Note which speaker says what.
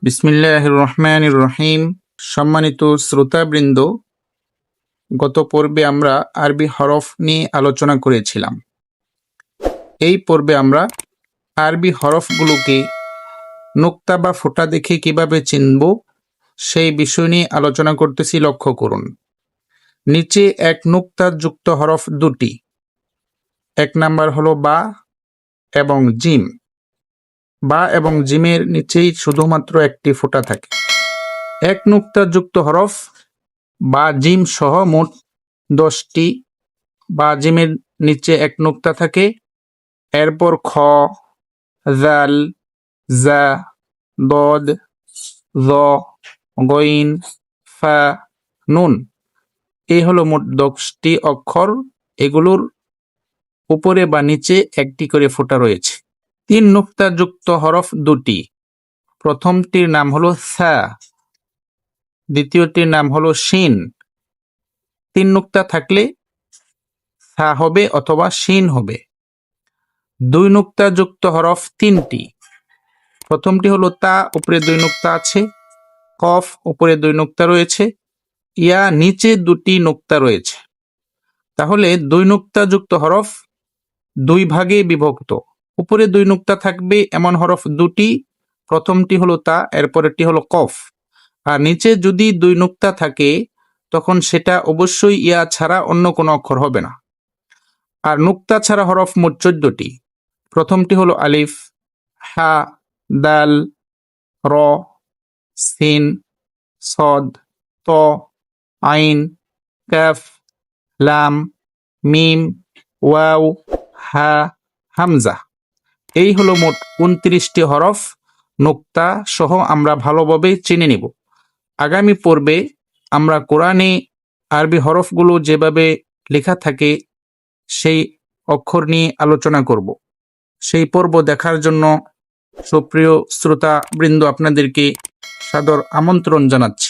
Speaker 1: বিসমিল্লাহির রহমানির রহিম। সম্মানিত শ্রোতাবৃন্দ, গত পর্বে আমরা আরবি হরফ নিয়ে আলোচনা করেছিলাম। এই পর্বে আমরা আরবি হরফগুলোকে নুক্তা বা ফোঁটা দেখে কিভাবে চিনব সেই বিষয় নিয়ে আলোচনা করতেছি। লক্ষ্য করুন, নিচে এক নুক্তা যুক্ত হরফ দুটি। এক নাম্বার হলো বা এবং জিম। বা এবং জিমের নিচেই শুধুমাত্র একটি ফোঁটা থাকে। এক নুক্তা যুক্ত হরফ বা জিম সহ মোট 10টি বা জিমের নিচে এক নুক্তা থাকে। এরপর খ, জাল, জা, দদ, জ, গইন, ফা, নুন। এই হলো মোট 10টি অক্ষর। এগুলোর উপরে বা নিচে একটি করে ফোঁটা রয়েছে। 3 নুক্তা যুক্ত হরফ দুটি। প্রথমটির নাম হলো সা, দ্বিতীয়টির নাম হলো শিন। 3 নুক্তা থাকলে সা হবে অথবা শিন হবে। 2 নুক্তা যুক্ত হরফ 3টি। প্রথমটি হলো তা, উপরে 2 নুক্তা আছে। কফ, উপরে 2 নুক্তা রয়েছে। ইয়া, নিচে 2টি নুক্তা রয়েছে। তাহলে 2 নুক্তা যুক্ত হরফ 2 ভাগে বিভক্ত। উপরে 2 নুক্তা থাকবে এমন হরফ দুটি। প্রথমটি হলো তা, এরপরেরটি হলো কফ। আর নিচে যদি 2 নুক্তা থাকে তখন সেটা অবশ্যই ইয়া ছাড়া অন্য কোনো অক্ষর হবে না। আর নুক্তা ছাড়া হরফ মোট 14টি। প্রথমটি হলো আলিফ, হা, দাল, র, সিন, সদ, ত, আইন, কাফ, লাম, মিম, ওয়াও, হা, হামজা। এই হলো মোট 29টি হরফ। নুক্তা সহ আমরা ভালোভাবে চিনে নিব। আগামী পর্বে আমরা কোরআনে আরবি হরফগুলো যেভাবে লেখা থাকে সেই অক্ষর নিয়ে আলোচনা করব। সেই পর্ব দেখার জন্য সুপ্রিয় শ্রোতা বৃন্দ আপনাদেরকে সাদর আমন্ত্রণ জানাচ্ছি।